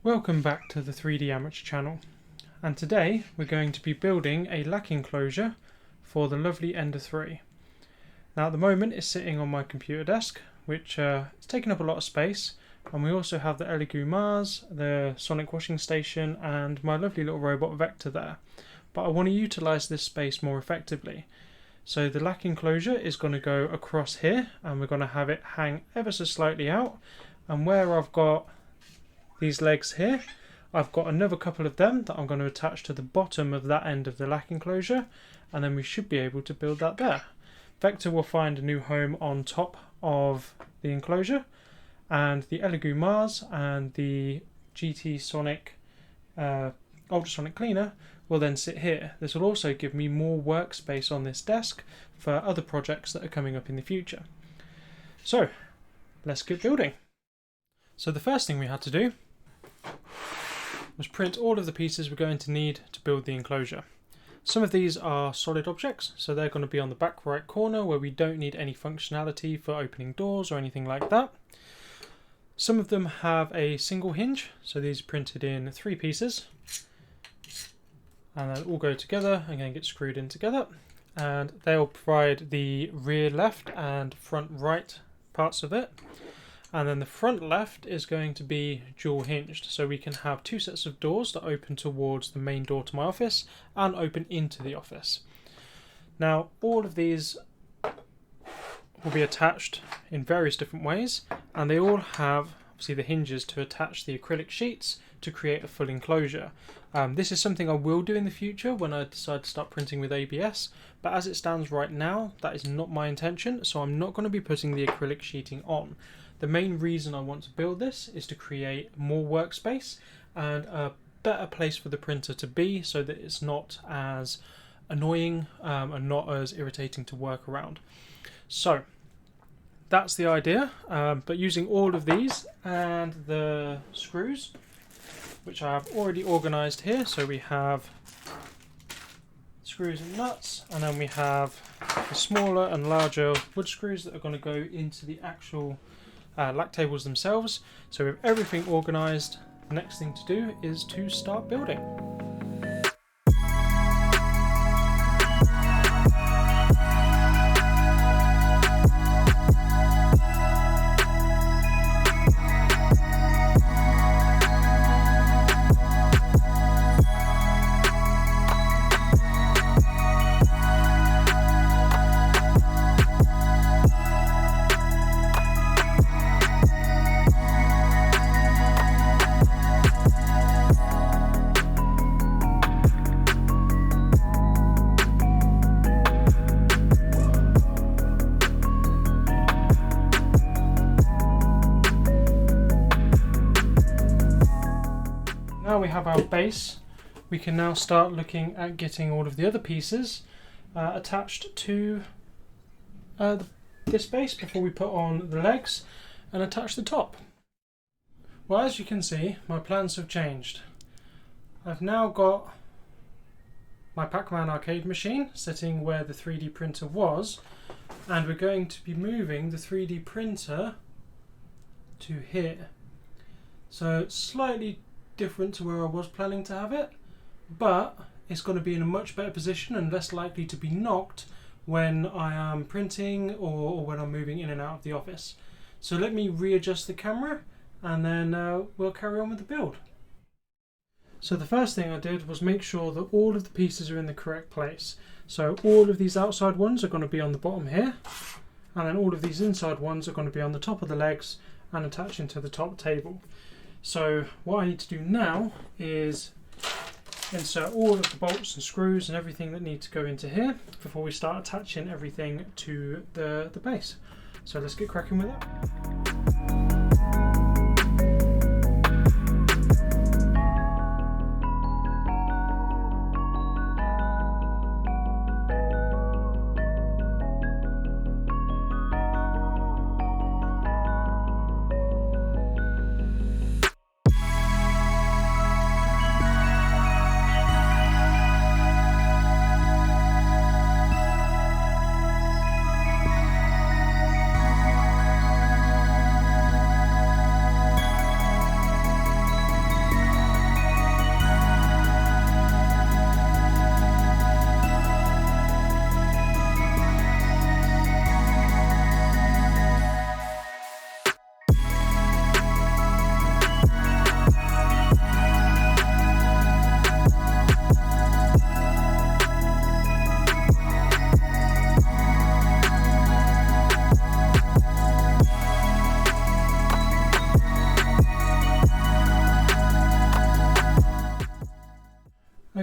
Welcome back to the 3D Amateur channel, and today we're going to be building a Lack enclosure for the lovely Ender 3. Now at the moment it's sitting on my computer desk, which is taking up a lot of space, and we also have the Elegoo Mars, the Sonic washing station and my lovely little robot Vector there. But I want to utilise this space more effectively. So the Lack enclosure is going to go across here, and we're going to have it hang ever so slightly out, and where I've got these legs here, I've got another couple of them that I'm going to attach to the bottom of that end of the Lack enclosure, and then we should be able to build that there. Vector will find a new home on top of the enclosure, and the Elegoo Mars and the GT Sonic ultrasonic cleaner will then sit here. This will also give me more workspace on this desk for other projects that are coming up in the future. So let's get building. So the first thing we had to do was print all of the pieces we're going to need to build the enclosure. Some of these are solid objects, so they're going to be on the back right corner where we don't need any functionality for opening doors or anything like that. Some of them have a single hinge, so these are printed in 3 pieces, and they'll all go together and then get screwed in together, and they'll provide the rear left and front right parts of it. And then the front left is going to be dual hinged, so we can have 2 sets of doors that open towards the main door to my office and open into the office. Now all of these will be attached in various different ways, and they all have obviously the hinges to attach the acrylic sheets to create a full enclosure. This is something I will do in the future when I decide to start printing with ABS, but as it stands right now that is not my intention, so I'm not going to be putting the acrylic sheeting on. The main reason I want to build this is to create more workspace and a better place for the printer to be, so that it's not as annoying and not as irritating to work around. So that's the idea, but using all of these and the screws, which I have already organised here. So we have screws and nuts, and then we have the smaller and larger wood screws that are going to go into the actual Lack tables themselves. So with everything organised, the next thing to do is to start building. Now we have our base, we can now start looking at getting all of the other pieces attached to this base before we put on the legs and attach the top. Well, as you can see, my plans have changed. I've now got my Pac-Man arcade machine sitting where the 3D printer was, and we're going to be moving the 3D printer to here. So it's slightly different to where I was planning to have it, but it's going to be in a much better position and less likely to be knocked when I am printing or when I'm moving in and out of the office. So let me readjust the camera and then we'll carry on with the build. So the first thing I did was make sure that all of the pieces are in the correct place. So all of these outside ones are going to be on the bottom here, and then all of these inside ones are going to be on the top of the legs and attaching to the top table. So what I need to do now is insert all of the bolts and screws and everything that need to go into here before we start attaching everything to the base. So let's get cracking with it.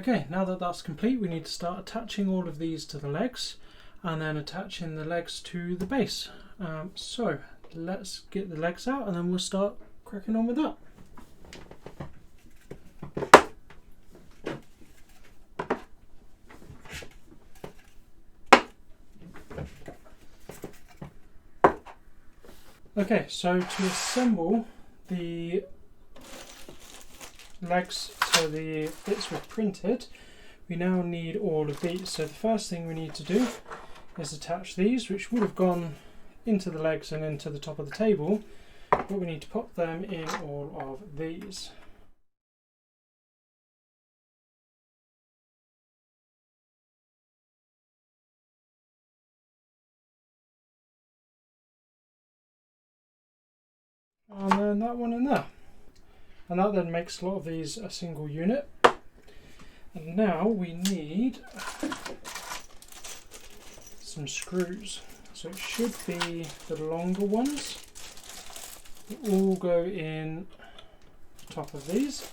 Okay, now that that's complete, we need to start attaching all of these to the legs and then attaching the legs to the base. So let's get the legs out and then we'll start cracking on with that. Okay, so to assemble the legs to the bits we've printed, we now need all of these. So the first thing we need to do is attach these, which would have gone into the legs and into the top of the table, but we need to pop them in all of these. And then that one in there. And that then makes a lot of these a single unit. And now we need some screws. So it should be the longer ones that all go in the top of these.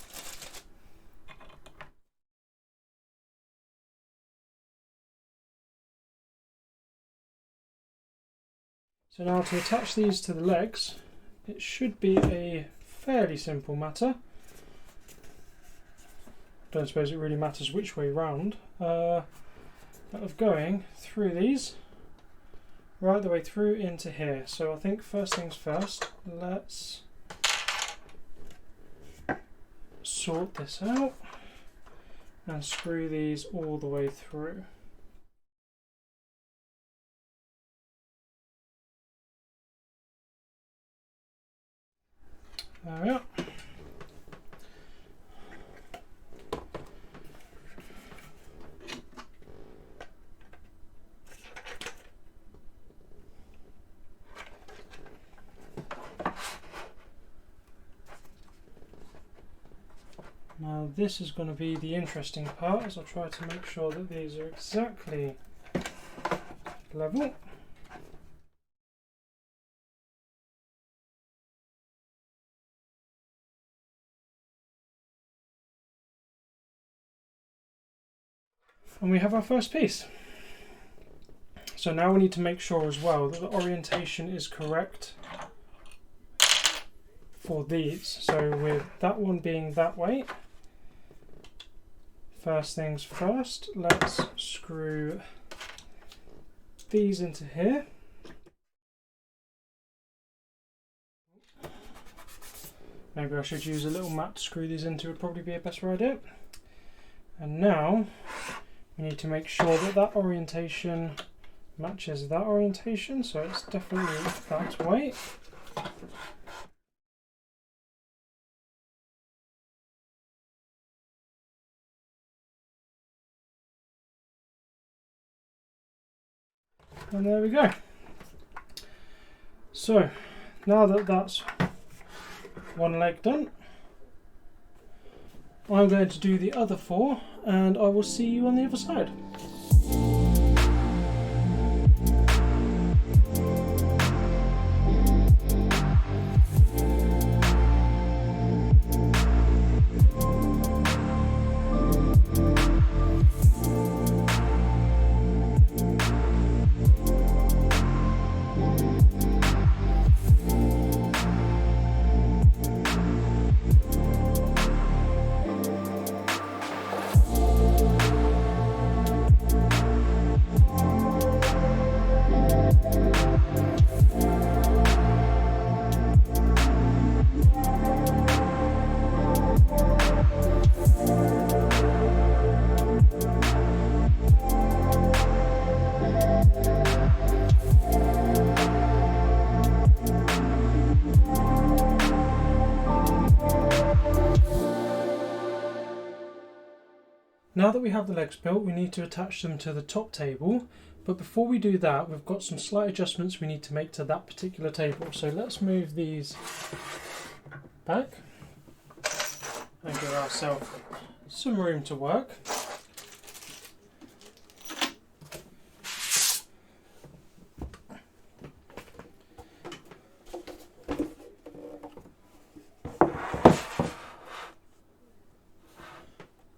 So now to attach these to the legs, it should be a fairly simple matter. Don't suppose it really matters which way round. Of going through these, right the way through into here. So I think first things first, let's sort this out and screw these all the way through. There we are. Now this is going to be the interesting part, as I'll try to make sure that these are exactly level. And we have our first piece. So now we need to make sure as well that the orientation is correct for these. So with that one being that way, first things first, let's screw these into here. Maybe I should use a little mat to screw these into, would probably be a better idea. And now we need to make sure that that orientation matches that orientation, so it's definitely that way. And there we go. So now that that's one leg done, I'm going to do the other four and I will see you on the other side. Now that we have the legs built, we need to attach them to the top table, but before we do that, we've got some slight adjustments we need to make to that particular table. So let's move these back and give ourselves some room to work.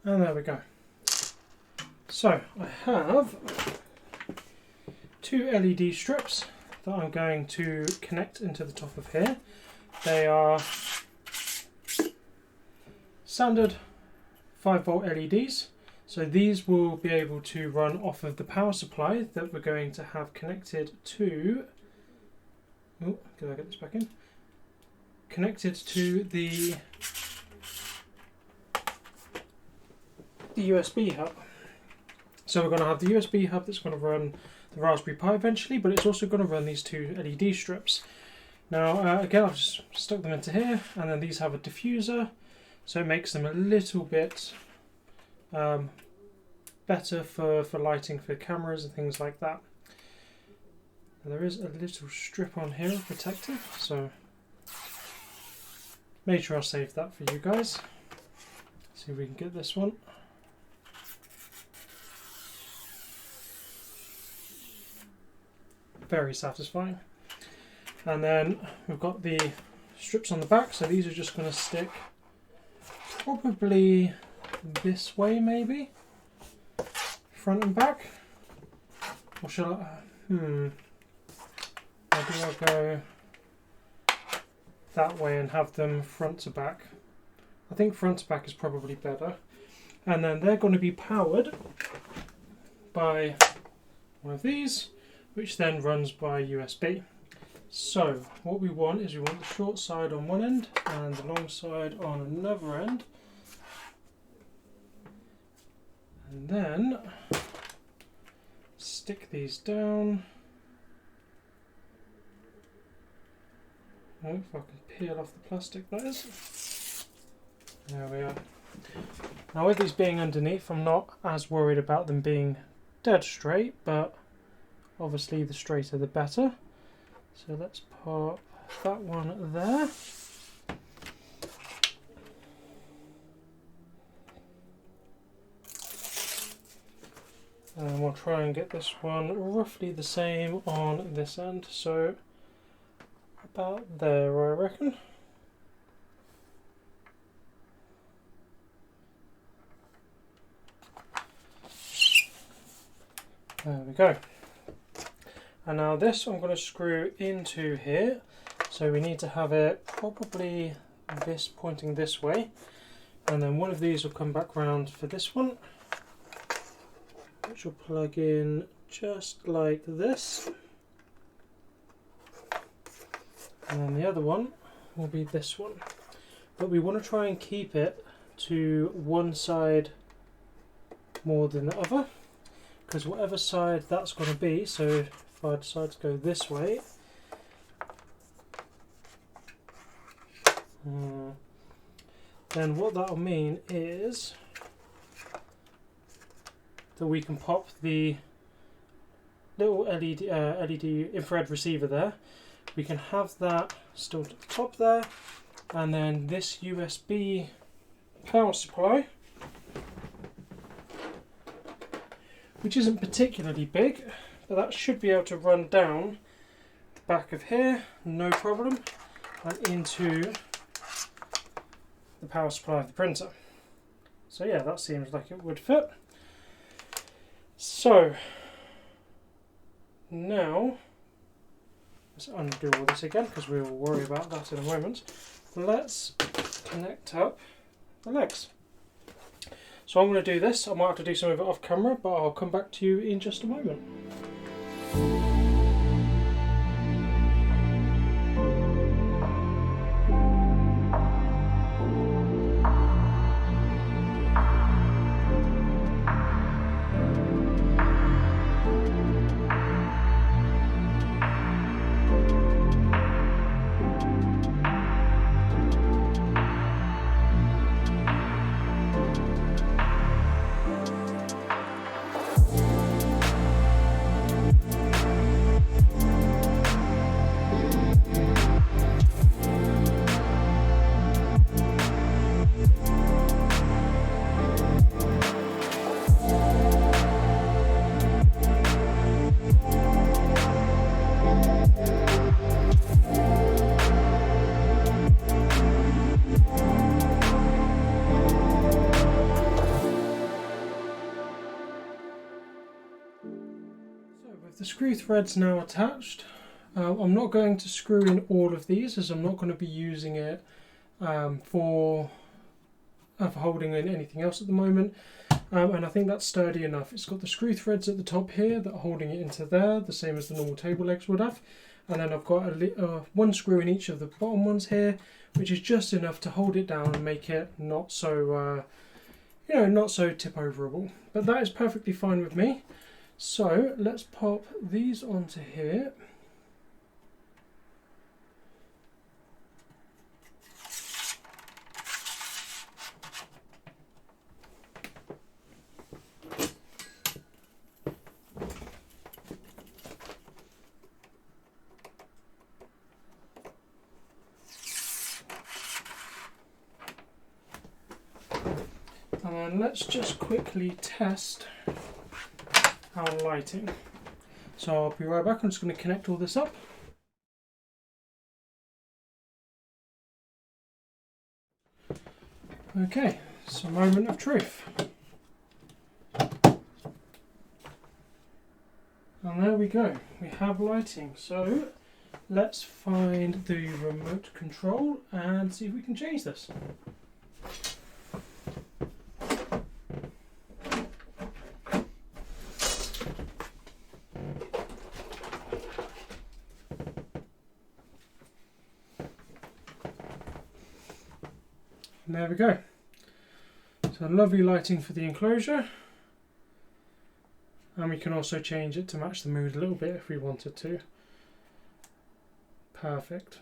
And there we go. So I have 2 LED strips that I'm going to connect into the top of here. They are standard 5-volt LEDs. So these will be able to run off of the power supply that we're going to have connected to... Oh, can I get this back in? Connected to the USB hub. So we're going to have the USB hub that's going to run the Raspberry Pi eventually, but it's also going to run these 2 LED strips. Now again, I've just stuck them into here, and then these have a diffuser, so it makes them a little bit better for lighting for cameras and things like that. And there is a little strip on here of protective, so made sure I saved that for you guys. See if we can get this one. Very satisfying. And then we've got the strips on the back, so these are just going to stick probably this way, maybe front and back, or shall I maybe I'll go that way and have them front to back. I think front to back is probably better. And then they're going to be powered by one of these, which then runs by USB. So what we want is we want the short side on one end and the long side on another end. And then stick these down. Oh, if I can peel off the plastic, that is. There we are. Now with these being underneath, I'm not as worried about them being dead straight, but obviously the straighter the better. So let's pop that one there. And we'll try and get this one roughly the same on this end, so about there I reckon. There we go. And now this I'm going to screw into here, so we need to have it probably this pointing this way, and then one of these will come back round for this one, which will plug in just like this, and then the other one will be this one. But we want to try and keep it to one side more than the other, because whatever side that's going to be, so if I decide to go this way, then what that'll mean is that we can pop the little LED infrared receiver there. We can have that still at the top there, and then this USB power supply, which isn't particularly big, but that should be able to run down the back of here, no problem, and into the power supply of the printer. So yeah, that seems like it would fit. So now let's undo all this again, because we will worry about that in a moment. Let's connect up the legs. So I'm going to do this. I might have to do some of it off camera, but I'll come back to you in just a moment. screw thread's now attached. I'm not going to screw in all of these as I'm not going to be using it for holding in anything else at the moment. And I think that's sturdy enough. It's got the screw threads at the top here that are holding it into there, the same as the normal table legs would have. And then I've got one screw in each of the bottom ones here, which is just enough to hold it down and make it not so, not so tip overable. But that is perfectly fine with me. So let's pop these onto here. And then let's just quickly test our lighting. So I'll be right back. I'm just going to connect all this up. Okay, so moment of truth. And there we go, we have lighting. So let's find the remote control and see if we can change this. And there we go. So lovely lighting for the enclosure. And we can also change it to match the mood a little bit if we wanted to. Perfect.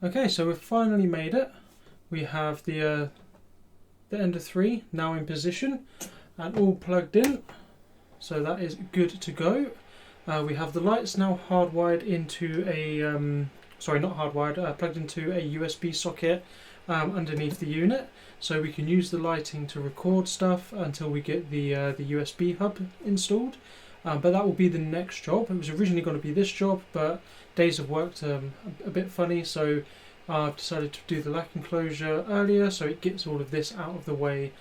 Okay, so we've finally made it. We have the Ender 3 now in position and all plugged in. So that is good to go. We have the lights now hardwired into a, plugged into a USB socket underneath the unit, so we can use the lighting to record stuff until we get the USB hub installed. But that will be the next job. It was originally going to be this job, but days have worked a bit funny, so I've decided to do the Lack enclosure earlier, so it gets all of this out of the way,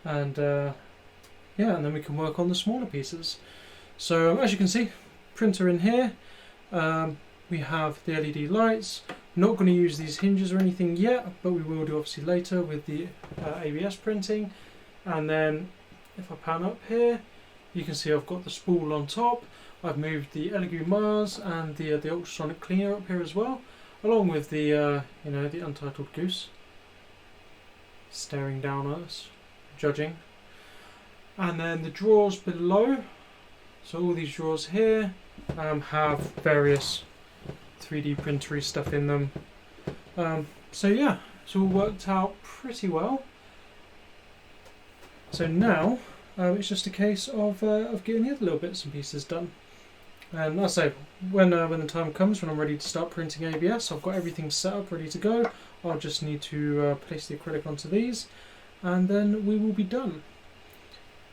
and and then we can work on the smaller pieces. So as you can see, printer in here. We have the LED lights. Not going to use these hinges or anything yet, but we will do obviously later with the ABS printing. And then if I pan up here, you can see I've got the spool on top. I've moved the Elegoo Mars and the ultrasonic cleaner up here as well, along with the the Untitled Goose staring down at us, judging. And then the drawers below. So all these drawers here have various 3D printery stuff in them. So yeah, it's all worked out pretty well. So now it's just a case of getting the other little bits and pieces done. And as I say, when the time comes when I'm ready to start printing ABS, I've got everything set up, ready to go. I'll just need to place the acrylic onto these, and then we will be done.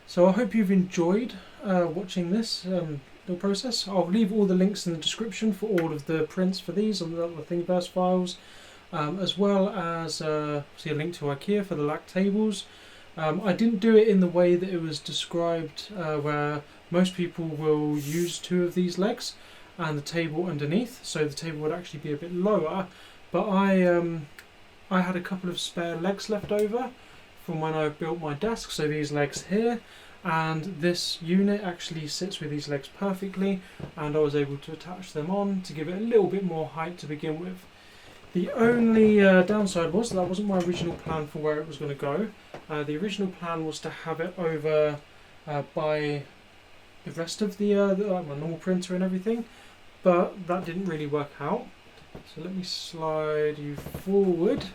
So I hope you've enjoyed watching this little process. I'll leave all the links in the description for all of the prints for these and the Thingiverse files, as well as see a link to IKEA for the Lack tables. I didn't do it in the way that it was described, where most people will use two of these legs and the table underneath, so the table would actually be a bit lower. But I had a couple of spare legs left over from when I built my desk, so these legs here, and this unit actually sits with these legs perfectly, and I was able to attach them on to give it a little bit more height to begin with. The only downside was that wasn't my original plan for where it was going to go. The original plan was to have it over by the rest of the like my normal printer and everything, but that didn't really work out. So let me slide you forward,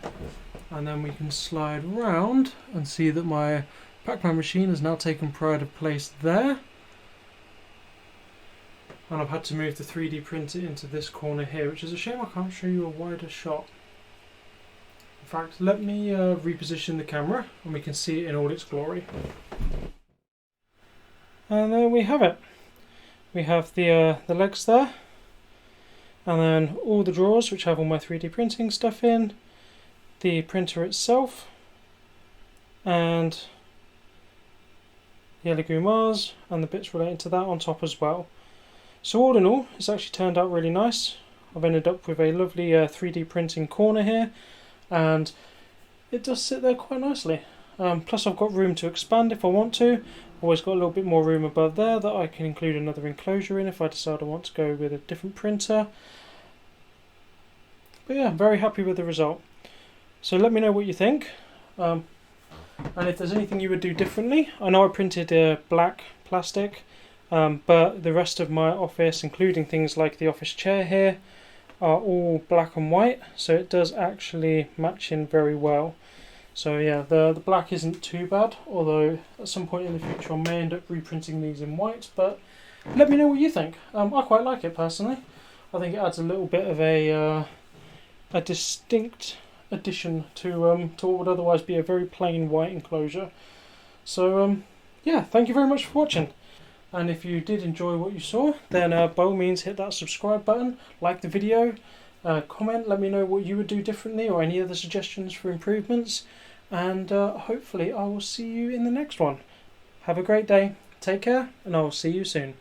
and then we can slide round and see that my Pac-Man machine has now taken pride of place there. And I've had to move the 3D printer into this corner here, which is a shame I can't show you a wider shot. In fact, let me reposition the camera and we can see it in all its glory. And there we have it. We have the legs there, and then all the drawers which have all my 3D printing stuff in, the printer itself, and the Elegoo Mars and the bits relating to that on top as well. So all in all, it's actually turned out really nice. I've ended up with a lovely 3D printing corner here, and it does sit there quite nicely. Plus I've got room to expand if I want to. Always got a little bit more room above there that I can include another enclosure in if I decide I want to go with a different printer. But yeah, I'm very happy with the result. So let me know what you think. And if there's anything you would do differently. I know I printed black plastic, but the rest of my office, including things like the office chair here, are all black and white, so it does actually match in very well. So yeah, the black isn't too bad, although at some point in the future I may end up reprinting these in white, but let me know what you think. I quite like it personally. I think it adds a little bit of a distinct addition to what would otherwise be a very plain white enclosure. So yeah, thank you very much for watching. And if you did enjoy what you saw, then by all means hit that subscribe button, like the video, comment, let me know what you would do differently or any other suggestions for improvements, and hopefully I will see you in the next one. Have a great day, take care, and I will see you soon.